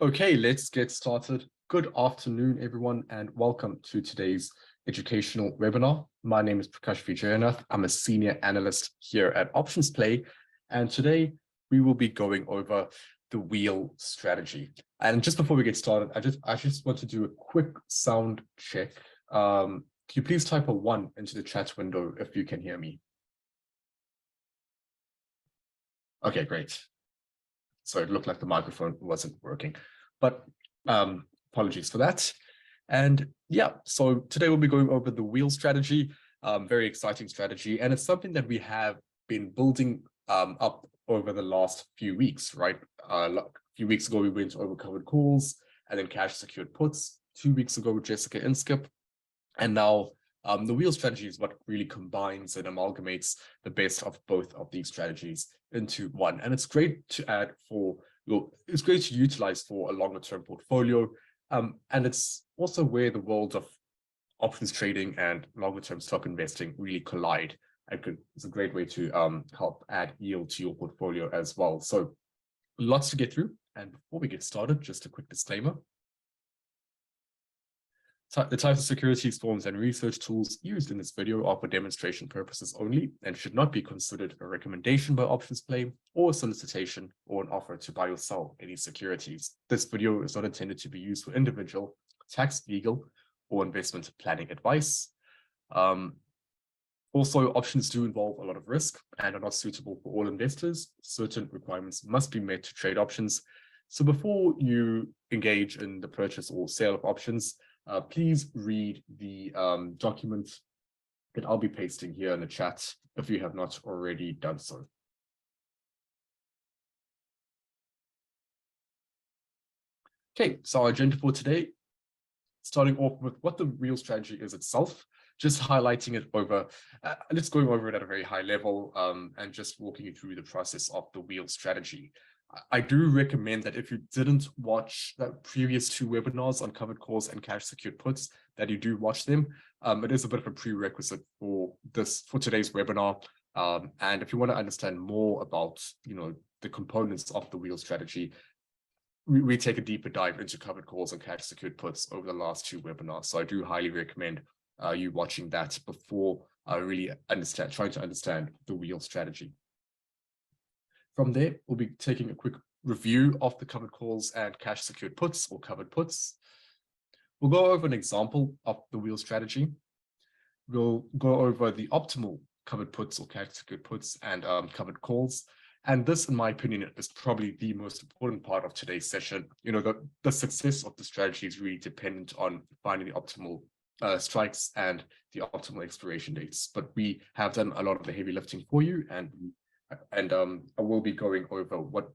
Okay, let's get started. Good afternoon, everyone, and welcome to today's educational webinar. My name is Prakash Vijayanath. I'm a senior analyst here at OptionsPlay, and today we will be going over the wheel strategy. And just before we get started, I just want to do a quick sound check. Can you please type a 1 into the chat window if you can hear me? Okay, great. So it looked like the microphone wasn't working, but apologies for that. And yeah, so today we'll be going over the wheel strategy, very exciting strategy. And it's something that we have been building up over the last few weeks, right? A few weeks ago, we went over covered calls and then cash secured puts. 2 weeks ago with Jessica Inskip. And now the wheel strategy is what really combines and amalgamates the best of both of these strategies into one. And it's great to add for, it's great to utilize for a longer term portfolio. And it's also where the world of options trading and longer term stock investing really collide. It's a great way to help add yield to your portfolio as well. So lots to get through. And before we get started, just a quick disclaimer. The types of securities, forms, and research tools used in this video are for demonstration purposes only and should not be considered a recommendation by OptionsPlay or a solicitation or an offer to buy or sell any securities. This video is not intended to be used for individual, tax, legal, or investment planning advice. Also, options do involve a lot of risk and are not suitable for all investors. Certain requirements must be met to trade options. So before you engage in the purchase or sale of options, please read the document that I'll be pasting here in the chat if you have not already done so. Okay, so our agenda for today, starting off with what the wheel strategy is itself, just highlighting it over, let's go over it at a very high level and just walking you through the process of the wheel strategy. I do recommend that if you didn't watch the previous 2 webinars on covered calls and cash secured puts, that you do watch them. It is a bit of a prerequisite for today's webinar. And if you want to understand more about, the components of the wheel strategy, we take a deeper dive into covered calls and cash secured puts over the last 2 webinars. So I do highly recommend you watching that before really trying to understand the wheel strategy. From there, we'll be taking a quick review of the covered calls and cash secured puts or covered puts. We'll go over an example of the wheel strategy. We'll go over the optimal covered puts or cash secured puts and covered calls. And this, in my opinion, is probably the most important part of today's session. The success of the strategy is really dependent on finding the optimal strikes and the optimal expiration dates. But we have done a lot of the heavy lifting for you, and I will be going over what,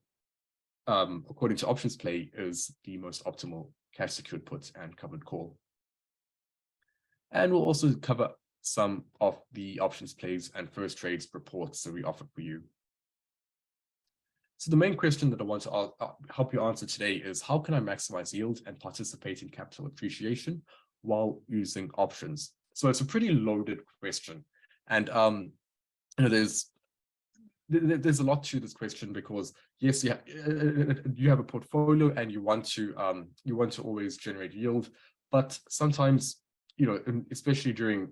according to OptionsPlay, is the most optimal cash secured put and covered call. And we'll also cover some of the OptionsPlays and Firstrade's reports that we offer for you. So the main question that I want to help you answer today is, how can I maximize yield and participate in capital appreciation while using options? So it's a pretty loaded question. And there's a lot to this question, because yes, you have a portfolio and you want to always generate yield, but sometimes, especially during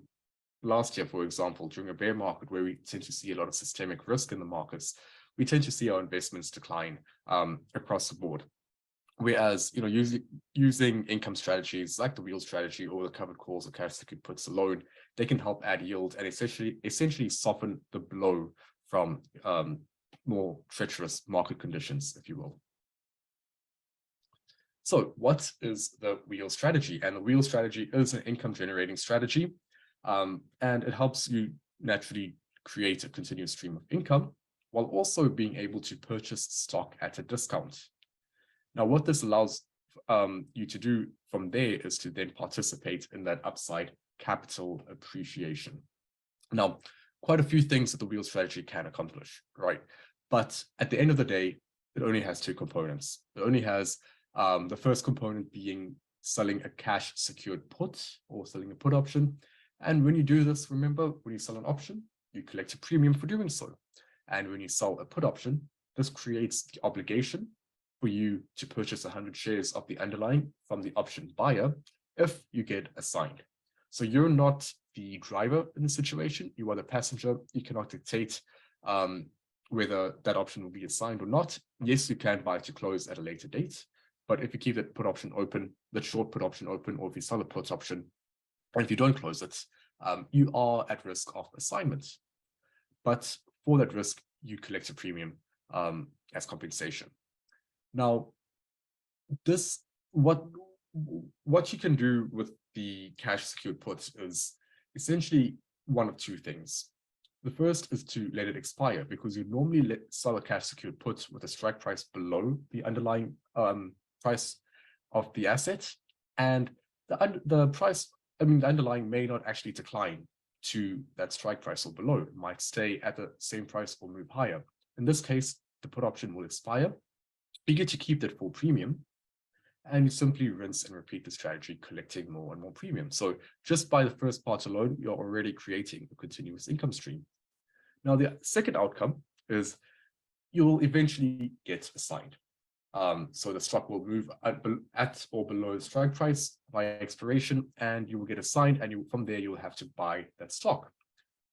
last year, for example, during a bear market where we tend to see a lot of systemic risk in the markets, we tend to see our investments decline across the board. Whereas, using income strategies like the wheel strategy or the covered calls or cash secured puts alone, they can help add yield and essentially soften the blow from more treacherous market conditions, if you will. So what is the wheel strategy? And the wheel strategy is an income generating strategy, and it helps you naturally create a continuous stream of income while also being able to purchase stock at a discount. Now, what this allows you to do from there is to then participate in that upside capital appreciation. Now, quite a few things that the wheel strategy can accomplish, right? But at the end of the day, it only has 2 components. It only has the first component being selling a cash secured put or selling a put option. And when you do this, remember, when you sell an option, you collect a premium for doing so. And when you sell a put option, this creates the obligation for you to purchase 100 shares of the underlying from the option buyer if you get assigned. So you're not the driver in the situation, you are the passenger. You cannot dictate whether that option will be assigned or not. Yes, you can buy to close at a later date, but if you keep that put option open, that short put option open, or if you sell a put option, and if you don't close it, you are at risk of assignment. But for that risk, you collect a premium as compensation. Now, what you can do with the cash secured puts is essentially one of two things. The first is to let it expire, because you normally sell a cash secured put with a strike price below the underlying price of the asset, and the price, the underlying may not actually decline to that strike price or below. It might stay at the same price or move higher. In this case, the put option will expire. You get to keep that full premium, and you simply rinse and repeat the strategy, collecting more and more premium. So just by the first part alone, you're already creating a continuous income stream. Now, the second outcome is you will eventually get assigned. So the stock will move at or below the strike price by expiration, and you will get assigned, and from there you will have to buy that stock.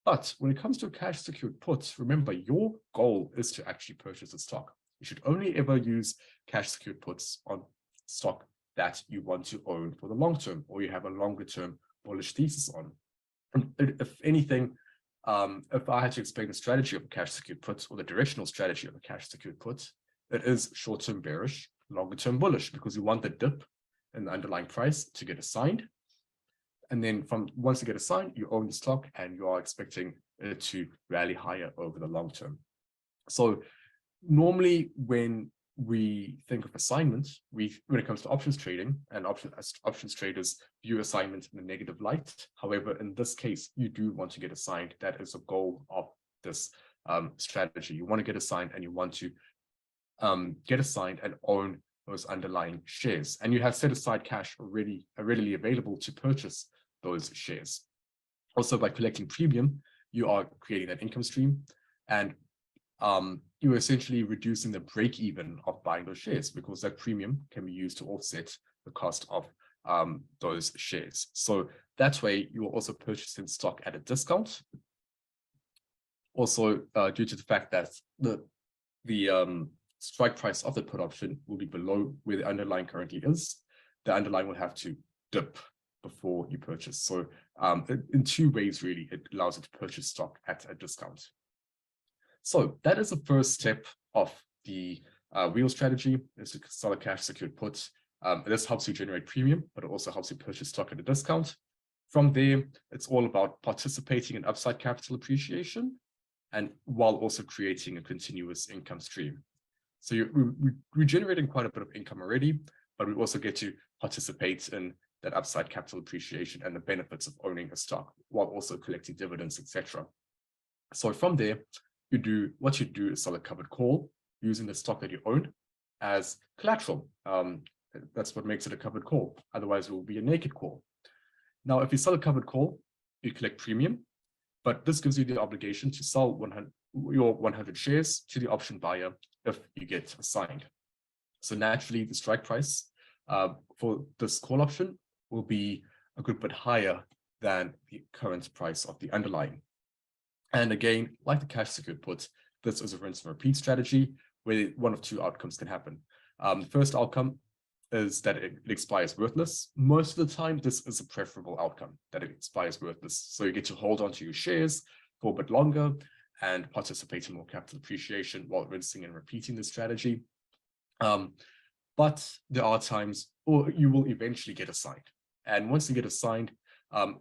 But when it comes to cash secured puts, remember, your goal is to actually purchase a stock. You should only ever use cash secured puts on stock that you want to own for the long term, or you have a longer term bullish thesis on. And if anything, if I had to explain the strategy of a cash secured put, or the directional strategy of a cash secured put, it is short-term bearish, longer-term bullish, because you want the dip in the underlying price to get assigned. And then once you get assigned, you own the stock, and you are expecting it to rally higher over the long term. So normally when we think of assignment, when it comes to options trading, and options traders view assignment in a negative light. However, in this case, you do want to get assigned. That is a goal of this strategy. You want to get assigned, and you want to get assigned and own those underlying shares, and you have set aside cash already readily available to purchase those shares. Also, by collecting premium, you are creating that income stream, and you're essentially reducing the break even of buying those shares, because that premium can be used to offset the cost of those shares. So that way you will also purchase in stock at a discount. Also, due to the fact that the strike price of the put option will be below where the underlying currently is, the underlying will have to dip before you purchase. So in two ways, really, it allows you to purchase stock at a discount. So that is the first step of the wheel strategy, is to sell a cash secured put. This helps you generate premium, but it also helps you purchase stock at a discount. From there, it's all about participating in upside capital appreciation, and while also creating a continuous income stream. So we're generating quite a bit of income already, but we also get to participate in that upside capital appreciation and the benefits of owning a stock, while also collecting dividends, etc. So from there, what you do is sell a covered call using the stock that you own as collateral. That's what makes it a covered call. Otherwise, it will be a naked call. Now, if you sell a covered call, you collect premium, but this gives you the obligation to sell your 100 shares to the option buyer if you get assigned. So naturally, the strike price for this call option will be a good bit higher than the current price of the underlying. And again, like the cash secured put, this is a rinse and repeat strategy where one of two outcomes can happen. The first outcome is that it expires worthless. Most of the time, this is a preferable outcome, that it expires worthless. So you get to hold on to your shares for a bit longer and participate in more capital appreciation while rinsing and repeating the strategy. But there are times, or you will eventually get assigned. And once you get assigned,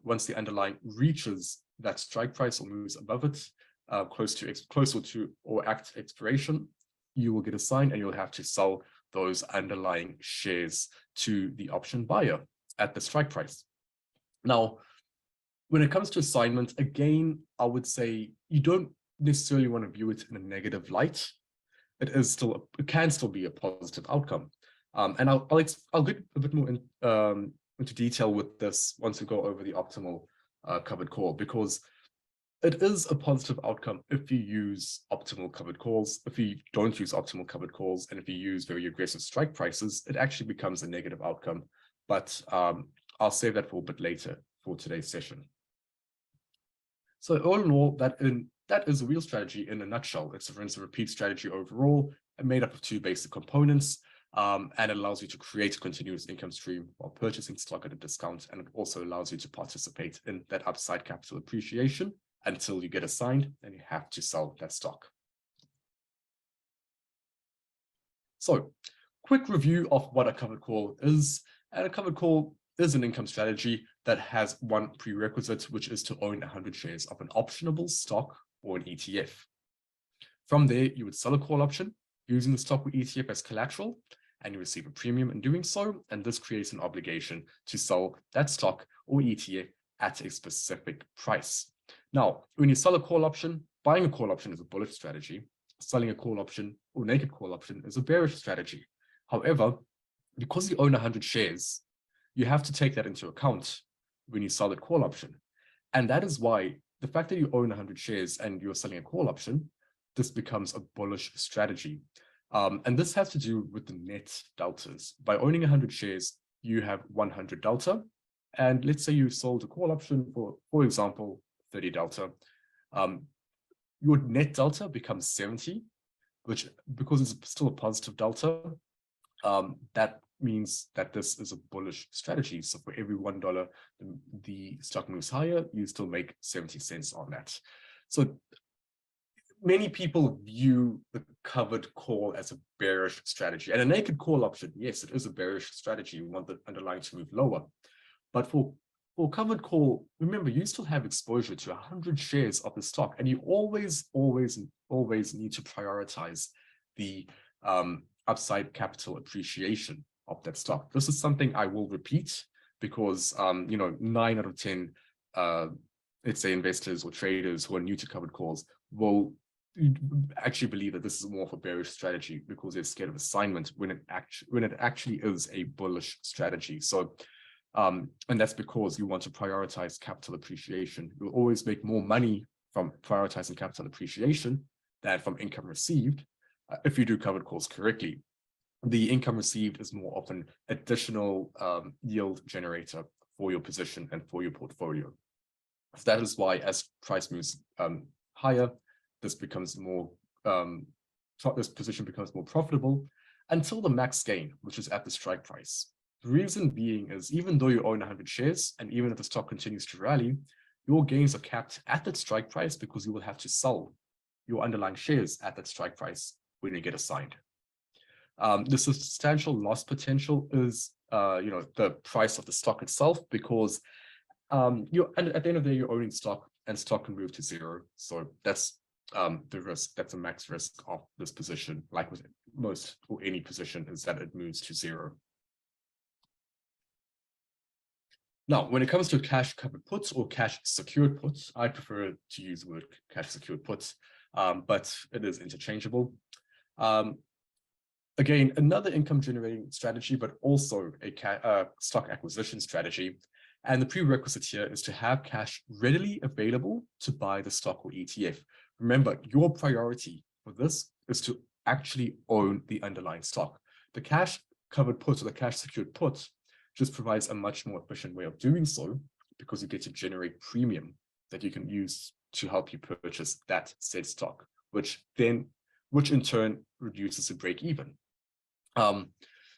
once the underlying reaches that strike price or moves above it, closer to or at expiration, you will get assigned, and you'll have to sell those underlying shares to the option buyer at the strike price. Now, when it comes to assignment, again, I would say you don't necessarily want to view it in a negative light. It can still be a positive outcome. And I'll get a bit more into detail with this once we go over the optimal covered call, because it is a positive outcome if you use optimal covered calls. If you don't use optimal covered calls, and if you use very aggressive strike prices, it actually becomes a negative outcome. But I'll save that for a bit later for today's session. So all in all, that is a real strategy in a nutshell. It's a rinse and repeat strategy overall, made up of two basic components, and it allows you to create a continuous income stream while purchasing stock at a discount, and it also allows you to participate in that upside capital appreciation until you get assigned and you have to sell that stock. So, quick review of what a covered call is. And a covered call is an income strategy that has one prerequisite, which is to own 100 shares of an optionable stock or an ETF. From there, you would sell a call option using the stock or ETF as collateral, and you receive a premium in doing so, and this creates an obligation to sell that stock or ETF at a specific price. Now, when you sell a call option, buying a call option is a bullish strategy. Selling a call option or naked call option is a bearish strategy. However, because you own 100 shares, you have to take that into account when you sell that call option. And that is why the fact that you own 100 shares and you're selling a call option, this becomes a bullish strategy. And this has to do with the net deltas. By owning 100 shares, you have 100 delta. And let's say you sold a call option for example, 30 delta. Your net delta becomes 70, which, because it's still a positive delta, that means that this is a bullish strategy. So for every $1 the stock moves higher, you still make 70 cents on that. So many people view the covered call as a bearish strategy. And a naked call option, yes, it is a bearish strategy. You want the underlying to move lower. But for covered call, remember, you still have exposure to 100 shares of the stock, and you always need to prioritize the upside capital appreciation of that stock. This is something I will repeat because 9 out of 10 let's say investors or traders who are new to covered calls will actually believe that this is more of a bearish strategy because they're scared of assignment when it actually is a bullish strategy. So and that's because you want to prioritize capital appreciation. You'll always make more money from prioritizing capital appreciation than from income received if you do covered calls correctly. The income received is more of an additional yield generator for your position and for your portfolio. So that is why as price moves higher, this becomes more this position becomes more profitable until the max gain, which is at the strike price. The reason being is even though you own 100 shares and even if the stock continues to rally, your gains are capped at that strike price because you will have to sell your underlying shares at that strike price when you get assigned. The substantial loss potential is the price of the stock itself, because at the end of the day you're owning stock and stock can move to zero. So that's the risk. That's a max risk of this position, like with most or any position, is that it moves to zero. Now, when it comes to cash covered puts or cash secured puts, I prefer to use the word cash secured puts, but it is interchangeable. Again, another income generating strategy, but also a stock acquisition strategy. And the prerequisite here is to have cash readily available to buy the stock or ETF. Remember, your priority for this is to actually own the underlying stock. The cash covered put or the cash secured put just provides a much more efficient way of doing so, because you get to generate premium that you can use to help you purchase that said stock, which in turn reduces the break even.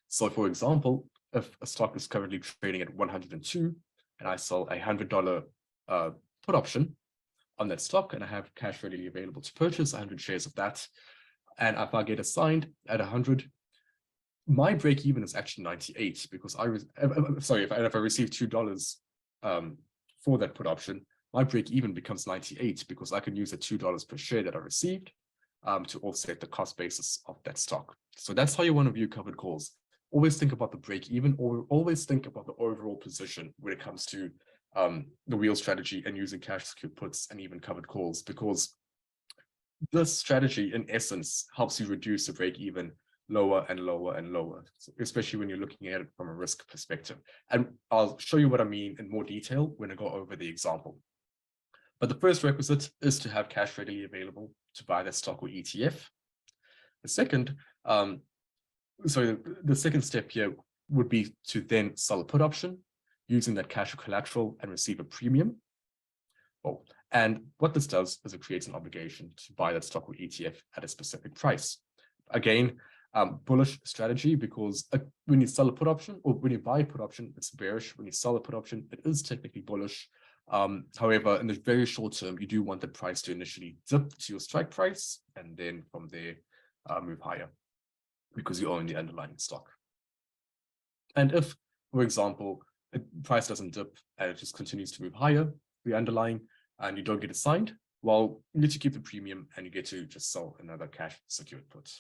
So for example, if a stock is currently trading at 102 and I sell a $100 put option on that stock and I have cash readily available to purchase 100 shares of that, and if I get assigned at 100, my break even is actually 98, because if I receive $2 for that put option, my break even becomes 98 because I can use the $2 per share that I received to offset the cost basis of that stock. So that's how you want to view covered calls. Always think about the break even, or always think about the overall position when it comes to the real strategy and using cash secured puts and even covered calls, because this strategy in essence helps you reduce the break even lower and lower and lower, especially when you're looking at it from a risk perspective. And I'll show you what I mean in more detail when I go over the example. But the first requisite is to have cash readily available to buy that stock or ETF. The second, the second step here would be to then sell a put option using that cash or collateral and receive a premium. Oh, and what this does is it creates an obligation to buy that stock or ETF at a specific price. Again, bullish strategy, because when you sell a put option or when you buy a put option, it's bearish. When you sell a put option, it is technically bullish. However, in the very short term, you do want the price to initially dip to your strike price and then from there move higher because you own the underlying stock. And if, for example, the price doesn't dip and it just continues to move higher, the underlying, and you don't get assigned, well, you get to keep the premium and you get to just sell another cash secured put.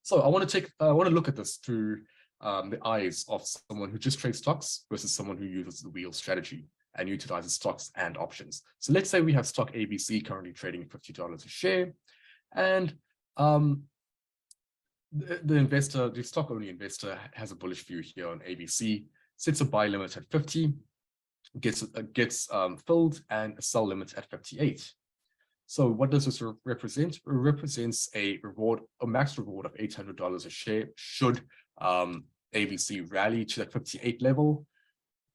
So I want to look at this through the eyes of someone who just trades stocks versus someone who uses the wheel strategy and utilizes stocks and options. So let's say we have stock ABC currently trading at $50 a share, and the stock-only investor has a bullish view here on ABC, sets a buy limit at 50, gets filled, and a sell limit at 58. So what does this represent? It represents a max reward of $800 a share should ABC rally to that 58 level,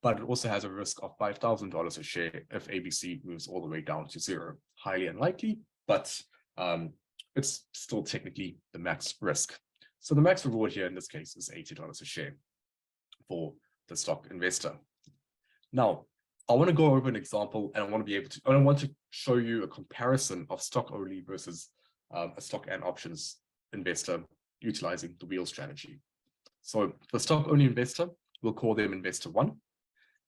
but it also has a risk of $5,000 a share if ABC moves all the way down to zero. Highly unlikely, but it's still technically the max risk. So the max reward here in this case is $80 a share for the stock investor. Now, I want to go over an example, and I want to show you a comparison of stock only versus a stock and options investor utilizing the wheel strategy. So the stock only investor, we'll call them investor 1,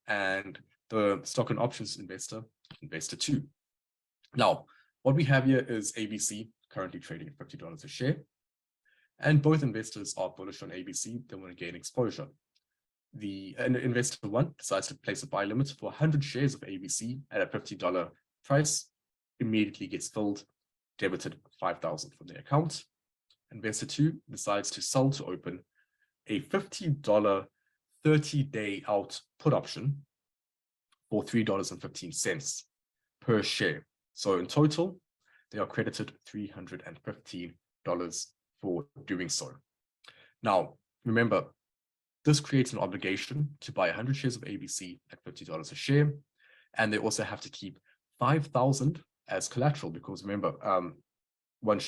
and the stock and options investor, investor 2. Now, what we have here is ABC currently trading at $50 a share, and both investors are bullish on ABC. They want to gain exposure. The investor 1 decides to place a buy limit for 100 shares of ABC at a $50 price, immediately gets filled, debited $5,000 from their account. Investor 2 decides to sell to open a $50 30-day out put option for $3.15 per share. So in total, they are credited $315 for doing so. Now, remember, this creates an obligation to buy 100 shares of ABC at $50 a share, and they also have to keep $5,000 as collateral, because remember, one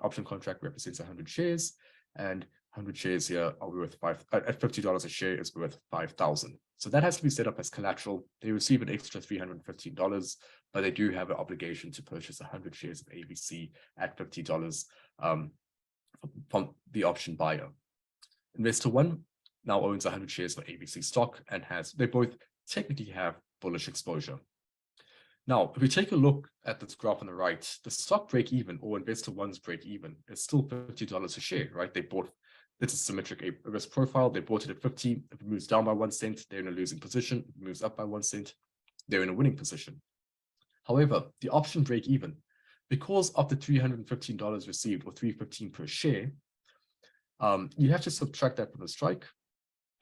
option contract represents 100 shares, and 100 shares here are worth at $50 a share is worth $5,000. So that has to be set up as collateral. They receive an extra $315, but they do have an obligation to purchase 100 shares of ABC at $50 from the option buyer. Investor 1 now owns 100 shares of ABC stock and they both technically have bullish exposure. Now, if we take a look at this graph on the right, the stock break even, or investor 1's break even, is still $50 a share, right? It's a symmetric risk profile. They bought it at 50. If it moves down by 1 cent, they're in a losing position. If it moves up by 1 cent, they're in a winning position. However, the option break even, because of the $315 received, or $315 per share, you have to subtract that from the strike,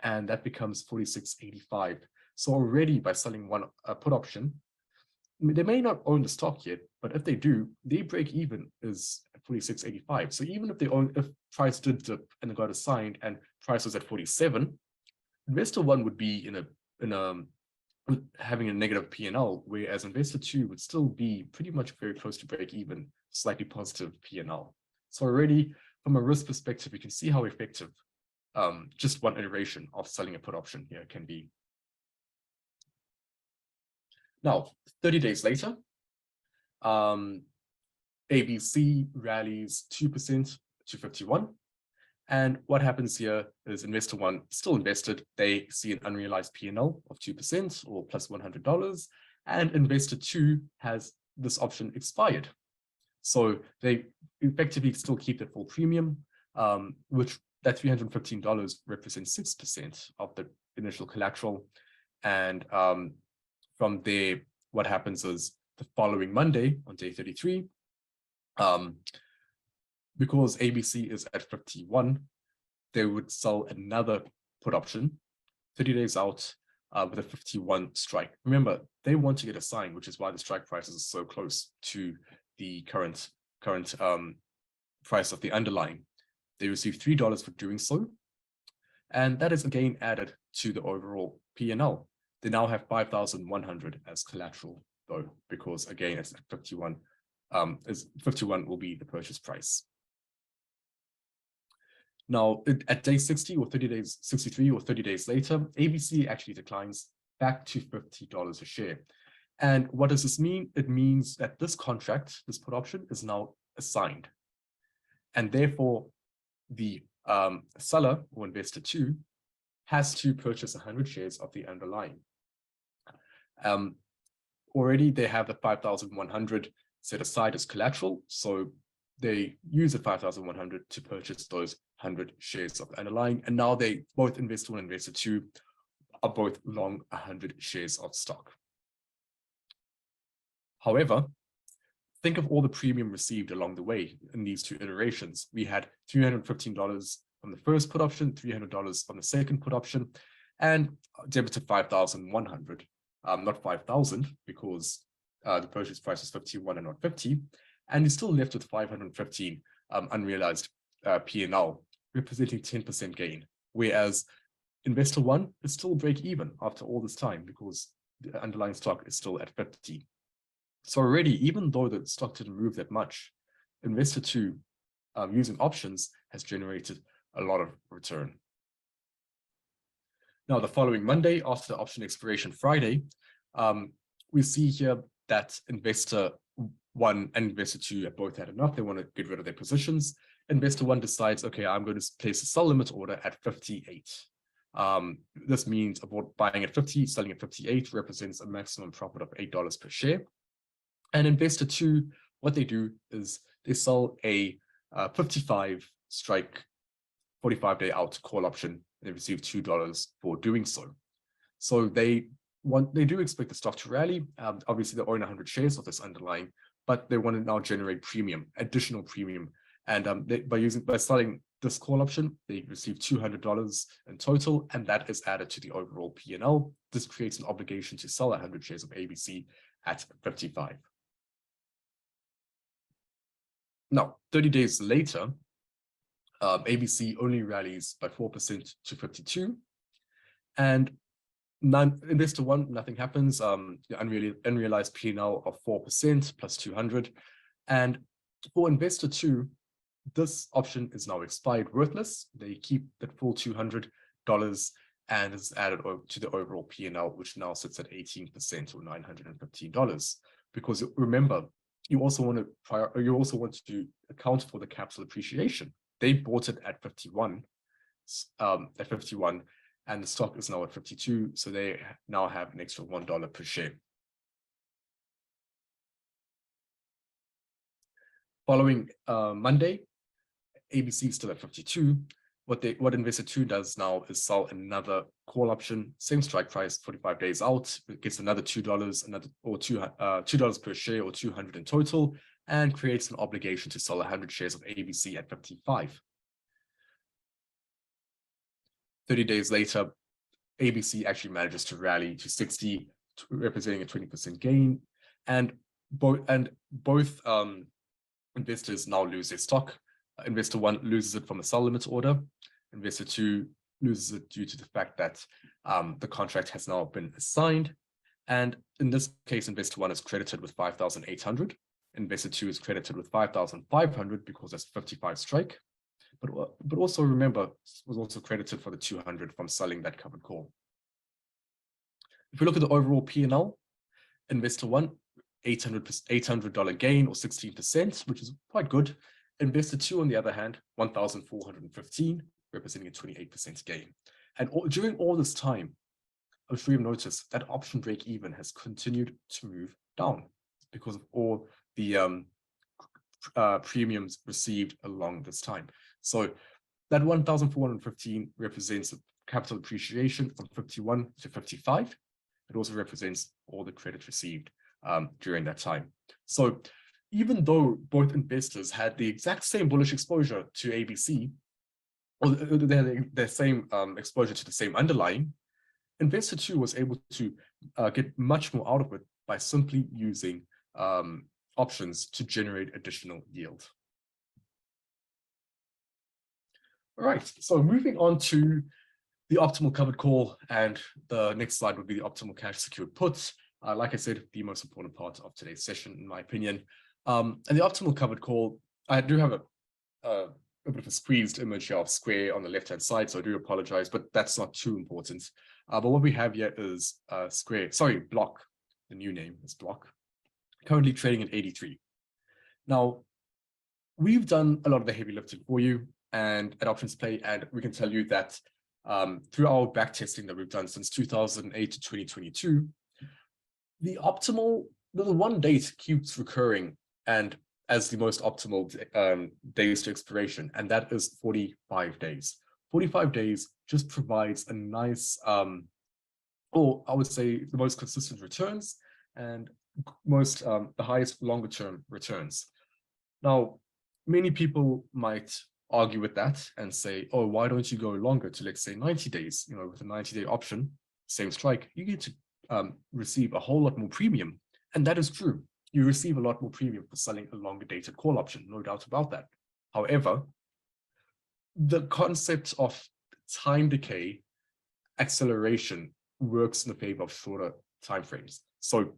and that becomes $46.85. So already by selling one put option, they may not own the stock yet, but if they do, their break even is $46.85. So even if price did dip and they got assigned and price was at 47, investor 1 would be having a negative P&L, whereas investor 2 would still be pretty much very close to break even, slightly positive P&L. So already from a risk perspective, you can see how effective just one iteration of selling a put option here can be. Now, 30 days later, ABC rallies 2% to 51. And what happens here is investor 1 still invested. They see an unrealized P&L of 2% or plus $100. And investor 2 has this option expired. So they effectively still keep the full premium, which that $315 represents 6% of the initial collateral. And from there, what happens is the following Monday on day 33, because ABC is at 51, they would sell another put option 30 days out with a 51 strike. Remember, they want to get a sign, which is why the strike prices are so close to the current price of the underlying. They receive $3 for doing so, and that is again added to the overall P&L. They now have 5,100 as collateral, though, because again, it's 51. 51 will be the purchase price. Now, at day 60 or 30 days, 63 or 30 days later, ABC actually declines back to $50 a share. And what does this mean? It means that this contract, this put option, is now assigned. And therefore, the seller or investor 2 has to purchase 100 shares of the underlying. Already, they have the 5,100 set aside as collateral, so they use the 5,100 to purchase those 100 shares of the underlying, and now they, both investor 1 and investor 2, are both long 100 shares of stock. However, think of all the premium received along the way in these 2 iterations. We had $315 on the first put option, $300 on the second put option, and debited 5,100. Not 5,000, because the purchase price is 51 and not 50, and you're still left with 515 unrealized P&L, representing 10% gain, whereas investor 1 is still break even after all this time because the underlying stock is still at 50. So already, even though the stock didn't move that much, investor 2 using options has generated a lot of return. Now, the following Monday, after the option expiration Friday, we see here that investor 1 and investor 2 have both had enough. They want to get rid of their positions. Investor 1 decides, okay, I'm going to place a sell limit order at 58. This means buying at 50, selling at 58 represents a maximum profit of $8 per share. And investor 2, what they do is they sell a 55 strike 45-day out call option. They receive $2 for doing so. So they do expect the stock to rally. Obviously, they own 100 shares of this underlying, but they want to now generate premium, additional premium. And by selling this call option, they receive $200 in total, and that is added to the overall P&L. This creates an obligation to sell 100 shares of ABC at 55. Now, 30 days later, ABC only rallies by 4% to 52, and investor 1, nothing happens. The unrealized P&L of 4% plus 200, and for investor 2, this option is now expired, worthless. They keep that full $200 and is added to the overall P&L, which now sits at 18% or $915. Because remember, you also want to account for the capital appreciation. They bought it at 51, and the stock is now at 52, so they now have an extra $1 per share. Following Monday, ABC is still at 52. What investor 2 does now is sell another call option, same strike price, 45 days out. It gets another $2, $2 per share, or 200 in total, and creates an obligation to sell 100 shares of ABC at 55. 30 days later, ABC actually manages to rally to 60, representing a 20% gain, and both investors now lose their stock. Investor 1 loses it from a sell limit order. Investor 2 loses it due to the fact that the contract has now been assigned. And in this case, investor 1 is credited with 5,800. Investor 2 is credited with 5,500 because that's 55 strike. But also remember, was also credited for the 200 from selling that covered call. If we look at the overall P&L, investor 1, $800 gain or 16%, which is quite good. Investor 2, on the other hand, 1,415, representing a 28% gain. And during all this time, I'm sure you've noticed that option break even has continued to move down because of all the premiums received along this time. So that 1,415 represents capital appreciation from 51 to 55. It also represents all the credit received during that time. So even though both investors had the exact same bullish exposure to ABC, or they had the same exposure to the same underlying, Investor 2 was able to get much more out of it by simply using options to generate additional yield. All right, so moving on to the optimal covered call, and the next slide would be the optimal cash secured put. Like I said, the most important part of today's session, in my opinion. And the optimal covered call, I do have a bit of a squeezed image here of square on the left-hand side, so I do apologize, but that's not too important. But what we have here is block. The new name is block, currently trading at 83. Now, we've done a lot of the heavy lifting for you and at OptionsPlay, and we can tell you that through our back testing that we've done since 2008 to 2022, the one date keeps recurring and as the most optimal days to expiration, and that is 45 days. 45 days just provides a nice, or I would say the most consistent returns and the highest longer term returns. Now, many people might argue with that and say, oh, why don't you go longer to, let's say, 90 days? You know, with a 90-day option, same strike, you get to receive a whole lot more premium. And that is true. You receive a lot more premium for selling a longer dated call option, no doubt about that. However, the concept of time decay acceleration works in the favor of shorter timeframes. So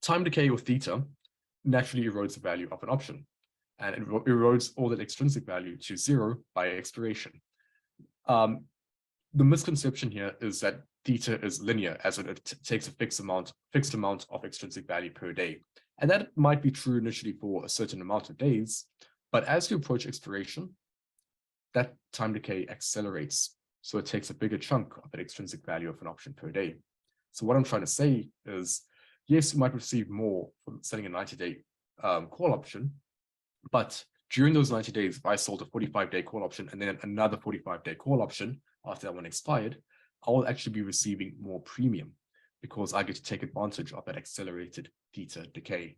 time decay or theta naturally erodes the value of an option, and it erodes all that extrinsic value to zero by expiration. The misconception here is that theta is linear, as it takes a fixed amount of extrinsic value per day. And that might be true initially for a certain amount of days, but as you approach expiration, that time decay accelerates. So it takes a bigger chunk of that extrinsic value of an option per day. So what I'm trying to say is, yes, you might receive more from selling a 90-day call option, but during those 90 days, if I sold a 45-day call option and then another 45-day call option after that one expired, I will actually be receiving more premium because I get to take advantage of that accelerated theta decay.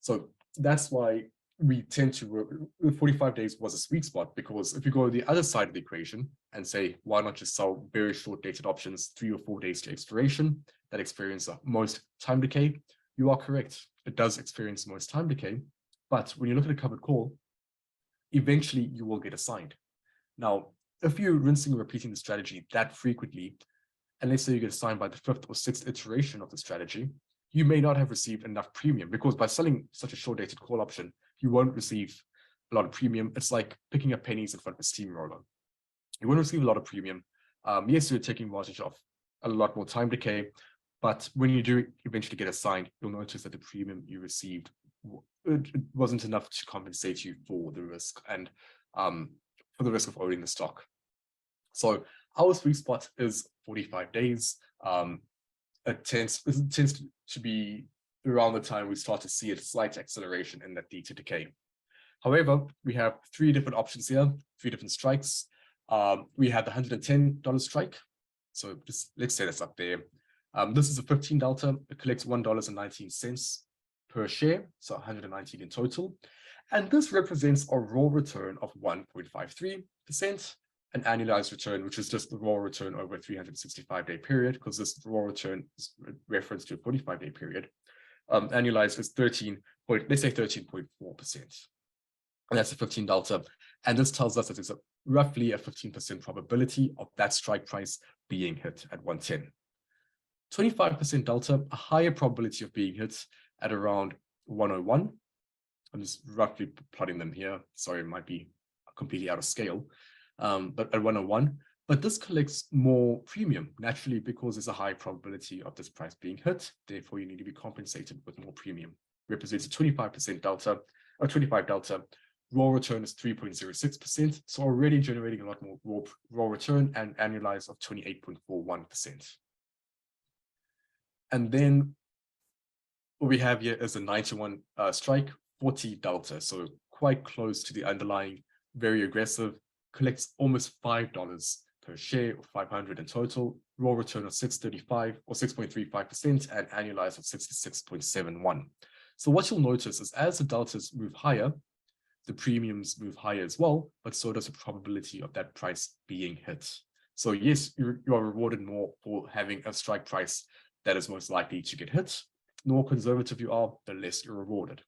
So that's why we tend to work, 45 days was a sweet spot, because if you go to the other side of the equation and say, why not just sell very short dated options, 3 or 4 days to expiration that experience the most time decay, you are correct. It does experience most time decay, but when you look at a covered call, eventually you will get assigned. Now, if you're rinsing and repeating the strategy that frequently, and let's say you get assigned by the 5th or 6th iteration of the strategy, you may not have received enough premium, because by selling such a short dated call option, you won't receive a lot of premium. It's like picking up pennies in front of a steamroller. You won't receive a lot of premium. Yes, you're taking advantage of a lot more time decay, but when you do eventually get assigned, you'll notice that the premium you received, it wasn't enough to compensate you for the risk and for the risk of owning the stock. So our sweet spot is 45 days. It tends to be around the time we start to see a slight acceleration in that theta decay. However, we have 3 different options here, 3 different strikes. We have the $110 strike. So just, let's say that's up there. This is a 15 delta. It collects $1.19 per share, so 119 in total. And this represents a raw return of 1.53%, an annualized return, which is just the raw return over a 365-day period, because this raw return is referenced to a 45-day period. Annualized is 13.4%. And that's a 15 delta. And this tells us that there's roughly a 15% probability of that strike price being hit at 110. 25% delta, a higher probability of being hit at around 101. I'm just roughly plotting them here. Sorry, it might be completely out of scale, but at 101. But this collects more premium naturally because there's a high probability of this price being hit. Therefore, you need to be compensated with more premium. Represents a 25% delta, or 25 delta. Raw return is 3.06%. So already generating a lot more raw return, and annualized of 28.41%. And then what we have here is a 91 strike, 40 delta. So quite close to the underlying, very aggressive, collects almost $5 per share, or 500 in total, raw return of 6.35 or 6.35%, and annualized of 66.71. So what you'll notice is as the deltas move higher, the premiums move higher as well, but so does the probability of that price being hit. So yes, you are rewarded more for having a strike price that is most likely to get hit. The more conservative you are, the less you're rewarded.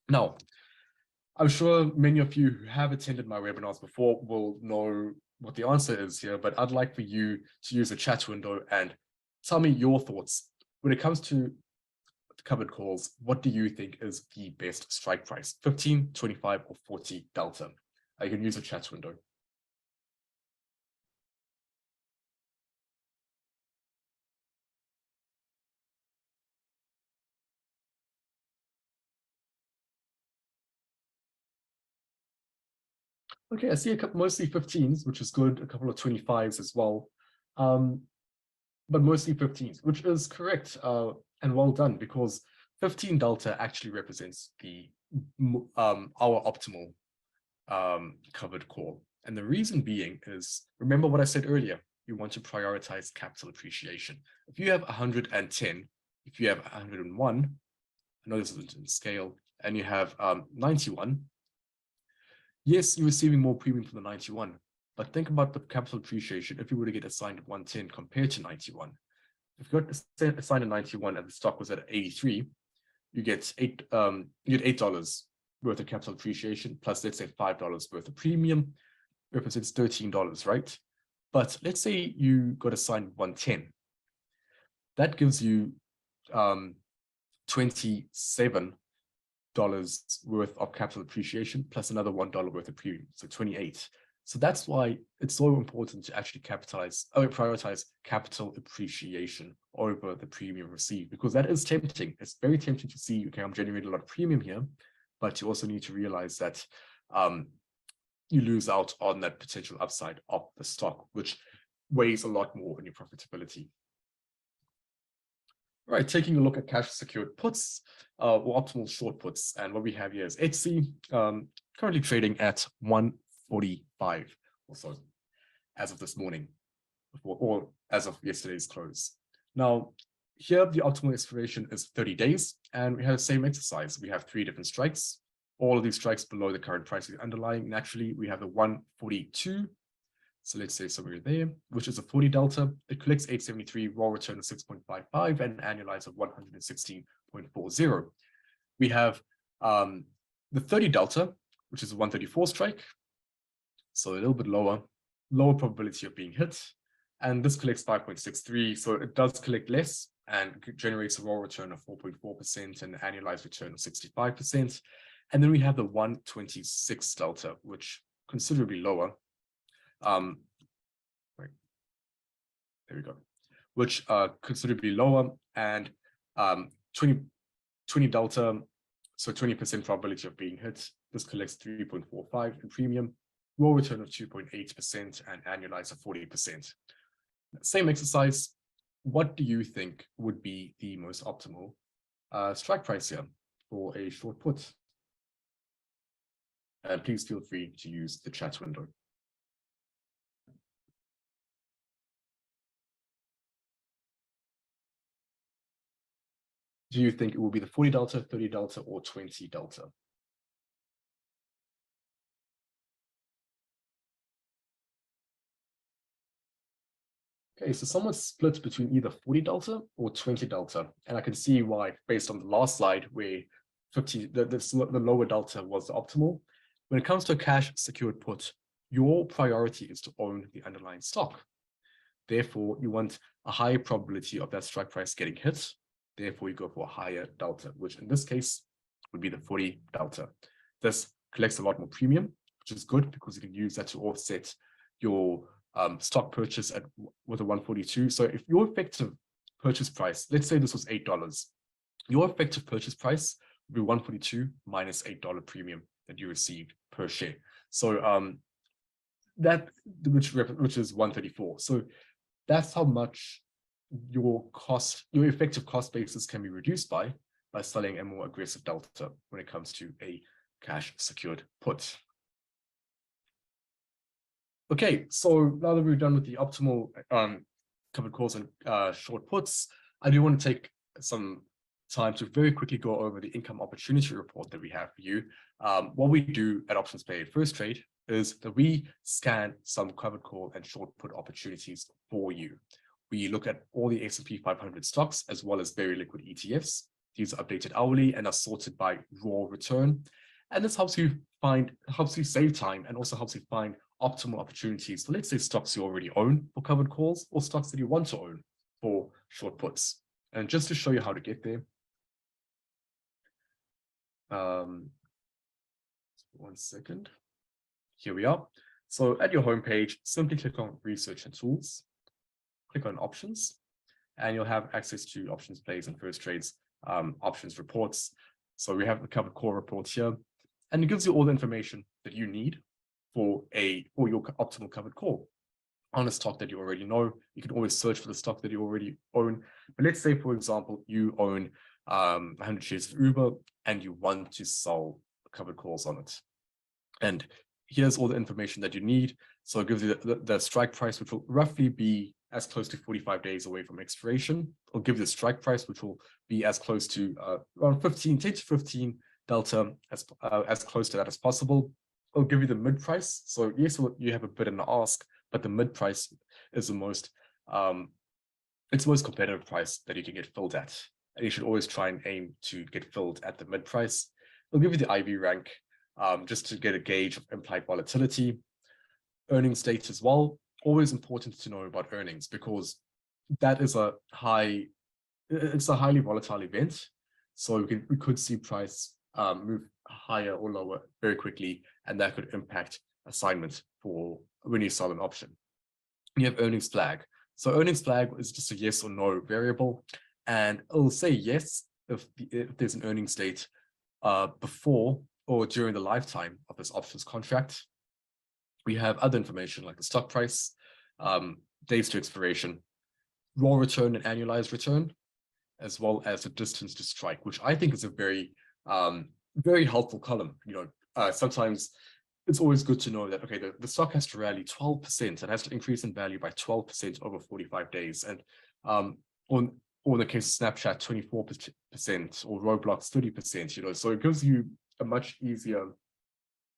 Now, I'm sure many of you who have attended my webinars before will know what the answer is here, but I'd like for you to use the chat window and tell me your thoughts. When it comes to covered calls, what do you think is the best strike price? 15, 25, or 40 delta? You can use the chat window. Okay, I see a couple, mostly 15s, which is good, a couple of 25s as well. But mostly 15s, which is correct and well done, because 15 delta actually represents the our optimal covered call. And the reason being is, remember what I said earlier, you want to prioritize capital appreciation. If you have 110, if you have 101, I know this isn't in scale, and you have 91, yes, you're receiving more premium for the 91, but think about the capital appreciation if you were to get assigned 110 compared to 91. If you got assigned a 91 and the stock was at 83, you get $8 worth of capital appreciation plus, let's say, $5 worth of premium, represents $13, right? But let's say you got assigned 110. That gives you $27 worth of capital appreciation plus another $1 worth of premium, so 28. So that's why it's so important to actually prioritize capital appreciation over the premium received, because that is tempting. It's very tempting to see, okay, I'm generating a lot of premium here, but you also need to realize that you lose out on that potential upside of the stock, which weighs a lot more in your profitability. All right, taking a look at cash secured puts or optimal short puts, and what we have here is Etsy, currently trading at 145 or so as of this morning, or as of yesterday's close. Now, here the optimal expiration is 30 days, and we have the same exercise. We have 3 different strikes, all of these strikes below the current price of the underlying. Naturally, we have the 142. So let's say somewhere there, which is a 40 delta. It collects 873, raw return of 6.55, and annualized of 116.40. We have the 30 delta, which is a 134 strike. So a little bit lower probability of being hit. And this collects 5.63. So it does collect less and generates a raw return of 4.4% and an annualized return of 65%. And then we have the 126 delta, which considerably lower. Right. There we go, which considerably lower, and 20 delta, so 20% probability of being hit. This collects 3.45 in premium, raw return of 2.8% and annualized of 40%. Same exercise. What do you think would be the most optimal strike price here for a short put? And please feel free to use the chat window. Do you think it will be the 40 delta, 30 delta, or 20 delta? Okay, so somewhat split between either 40 delta or 20 delta. And I can see why, based on the last slide, where the lower delta was the optimal. When it comes to a cash secured put, your priority is to own the underlying stock. Therefore, you want a higher probability of that strike price getting hit. Therefore, you go for a higher delta, which in this case would be the 40 delta. This collects a lot more premium, which is good because you can use that to offset your stock purchase with a 142. So if your effective purchase price, let's say this was $8, your effective purchase price would be 142 minus $8 premium that you received per share. So that which is 134. So that's how much your effective cost basis can be reduced by selling a more aggressive delta when it comes to a cash secured put. Okay, so now that we're done with the optimal covered calls and short puts, I do want to take some time to very quickly go over the income opportunity report that we have for you. What we do at OptionsPlay at Firstrade is that we scan some covered call and short put opportunities for you. We look at all the S&P 500 stocks as well as very liquid ETFs. These are updated hourly and are sorted by raw return. And this helps you save time and also helps you find optimal opportunities for, let's say, stocks you already own for covered calls or stocks that you want to own for short puts. And just to show you how to get there, one second. Here we are. So at your homepage, simply click on Research and Tools, click on Options, and you'll have access to OptionsPlays and Firstrade's options reports. So we have the covered call report here, and it gives you all the information that you need for your optimal covered call on a stock that you already know. You can always search for the stock that you already own. But let's say, for example, you own 100 shares of Uber and you want to sell covered calls on it. And here's all the information that you need. So it gives you the strike price, which will roughly be as close to 45 days away from expiration. It'll give you the strike price, which will be as close to around 10 to 15 delta, as close to that as possible. It'll give you the mid price. So yes, you have a bid and an ask, but the mid price is the most competitive price that you can get filled at. And you should always try and aim to get filled at the mid price. It'll give you the IV rank, just to get a gauge of implied volatility. Earnings date as well. Always important to know about earnings because that is it's a highly volatile event. So we could see price move higher or lower very quickly, and that could impact assignment for when you sell an option. You have earnings flag. So earnings flag is just a yes or no variable, and it'll say yes if there's an earnings date before or during the lifetime of this options contract. We have other information like the stock price, days to expiration, raw return and annualized return, as well as the distance to strike, which I think is a very, very helpful column. Sometimes it's always good to know that, okay, the stock has to rally 12%, it has to increase in value by 12% over 45 days. And or in the case of Snapchat, 24% or Roblox, 30%, so it gives you a much easier,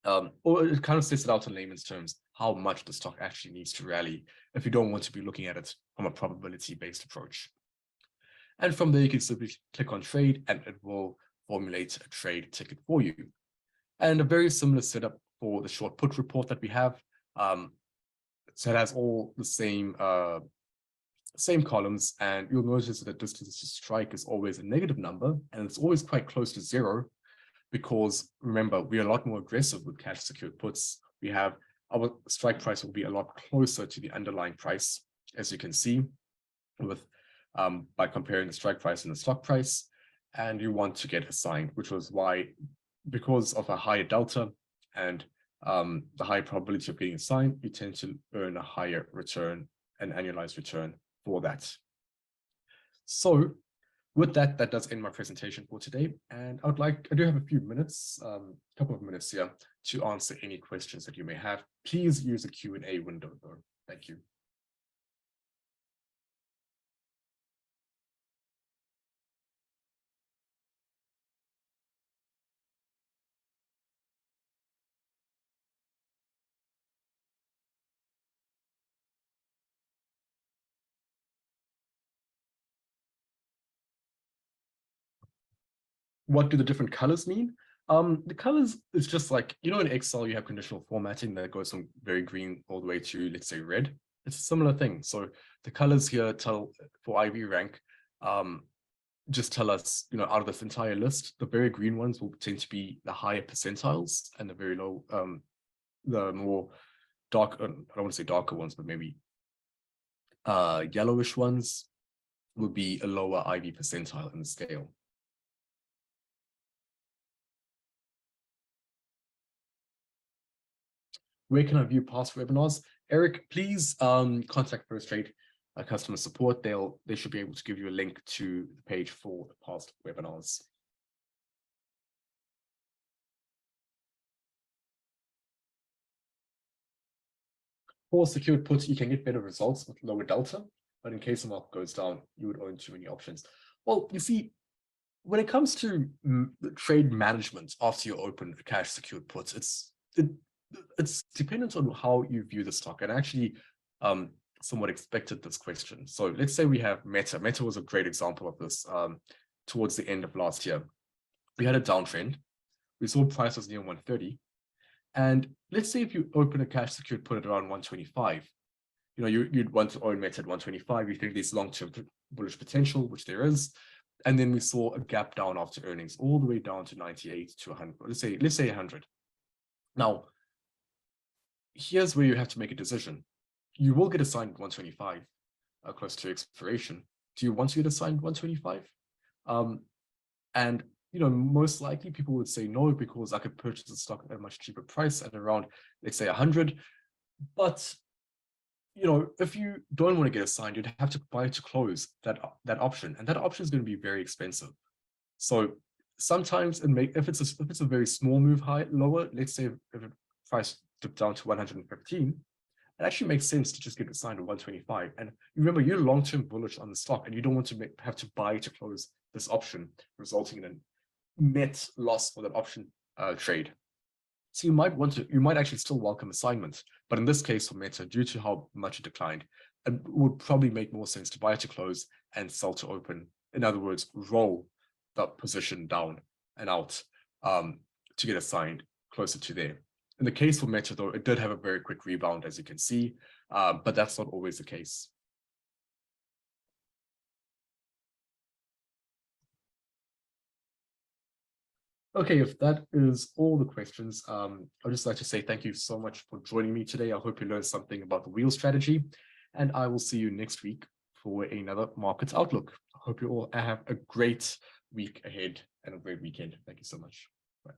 or it kind of sets it out in layman's terms, how much the stock actually needs to rally if you don't want to be looking at it from a probability-based approach. And from there, you can simply click on trade and it will formulate a trade ticket for you. And a very similar setup for the short put report that we have. So it has all the same columns, and you'll notice that the distance to strike is always a negative number, and it's always quite close to zero, because remember, we are a lot more aggressive with cash secured puts. We have our strike price will be a lot closer to the underlying price, as you can see, with by comparing the strike price and the stock price, and you want to get assigned, which was why, because of a higher delta and the high probability of getting assigned, you tend to earn a higher return, an annualized return for that. So with that, that does end my presentation for today. And I do have a few minutes, couple of minutes here to answer any questions that you may have. Please use the Q&A window though. Thank you. What do the different colors mean? The colors is just like, in Excel, you have conditional formatting that goes from very green all the way to, let's say, red. It's a similar thing. So the colors here for IV rank, just tell us, out of this entire list, the very green ones will tend to be the higher percentiles, and the very low, the more dark, I don't want to say darker ones, but maybe yellowish ones will be a lower IV percentile in the scale. Where can I view past webinars? Eric, please contact Firstrade customer support. They should be able to give you a link to the page for the past webinars. For secured puts, you can get better results with lower delta, but in case the market goes down, you would own too many options. Well, you see, when it comes to trade management after you open cash secured puts, it's dependent on how you view the stock. And actually, somewhat expected this question. So let's say we have Meta. Meta was a great example of this towards the end of last year. We had a downtrend. We saw price was near 130. And let's say if you open a cash secured, put it around 125, you'd want to own Meta at 125. You think there's long-term bullish potential, which there is. And then we saw a gap down after earnings, all the way down to 98 to 100. Let's say 100. Now, here's where you have to make a decision. You will get assigned 125 close to expiration. Do you want to get assigned 125? And most likely people would say no, because I could purchase the stock at a much cheaper price at around, let's say, 100. But if you don't want to get assigned, you'd have to buy to close that option, and that option is going to be very expensive. So sometimes if it's a very small move lower, let's say if the price dipped down to 115, it actually makes sense to just get assigned at 125. And remember, you're long-term bullish on the stock, and you don't want to have to buy to close this option, resulting in a net loss for that option trade. So you might actually still welcome assignment, but in this case for Meta, due to how much it declined, it would probably make more sense to buy to close and sell to open. In other words, roll that position down and out to get assigned closer to there. In the case for Meta, though, it did have a very quick rebound, as you can see, but that's not always the case. Okay, if that is all the questions, I'd just like to say thank you so much for joining me today. I hope you learned something about the wheel strategy, and I will see you next week for another market outlook. I hope you all have a great week ahead and a great weekend. Thank you so much. Bye.